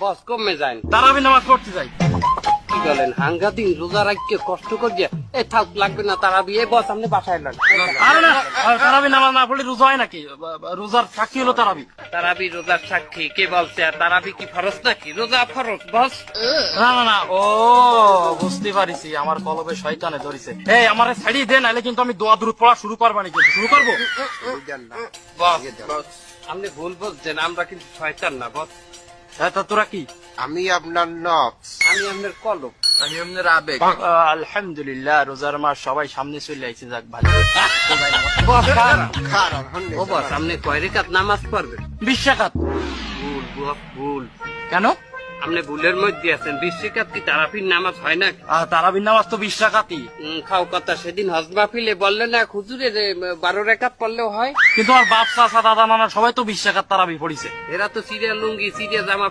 বস কমে যান। তারাবি নামাজ পড়তে যাই। কি বলেন হাঙ্গা দিন রোজা রাখতে কষ্ট করিয়া এ থাক লাগবে না তারাবি। এই বস আপনি বাসায় এলেন। আরে না, তারাবি নামাজ না পড়লে রোজা হয় নাকি? রোজার সাক্ষী হলো তারাবি। তারাবি রোজার সাক্ষী কে বলছে? আর তারাবি কি ফরজ নাকি? রোজা ফরজ বস। না না না, ও বুঝতে পারিছি, আমার কলবে শয়তানে ধরেছে। এই আমারে ছাড়িয়ে দে, নাহলে কিন্তু আমি দোয়া দুরূদ পড়া শুরু করবানি। কিন্তু শুরু করবো। বস বস আপনি ভুল বলছেন, আমরা কিন্তু শয়তান না বস। হ্যাঁ, তা তোরা কি? আমি আপনার নফস। আমি আপনার কলব। আমি আপনার আবেগ। আলহামদুলিল্লাহ, রোজার মাস সবাই সামনে চলে আইছে, যাক ভালো। বস খারাপ ও বস আপনি কয় রেখাত নামাজ পড়বেন? 20 রাকাত। ভুল বস ভুল। কেন? আপনি ভুলের মধ্যে আছেন। 20 রেখাত কি তারাবির নামাজ হয় না? তারাবির নামাজ তো 20 রাকাতই। খাও কথা সেদিন হজ মাহফিলে বললেন না হুজুরে যে 12 রেখাত পড়লেও হয়। কিন্তু আমার বাপ চাচা দাদা নানা সবাই তো 20 রাকাত তারাবি পড়িছে। এরা তো সিরিয়া লুঙ্গি সিরিয়া জামা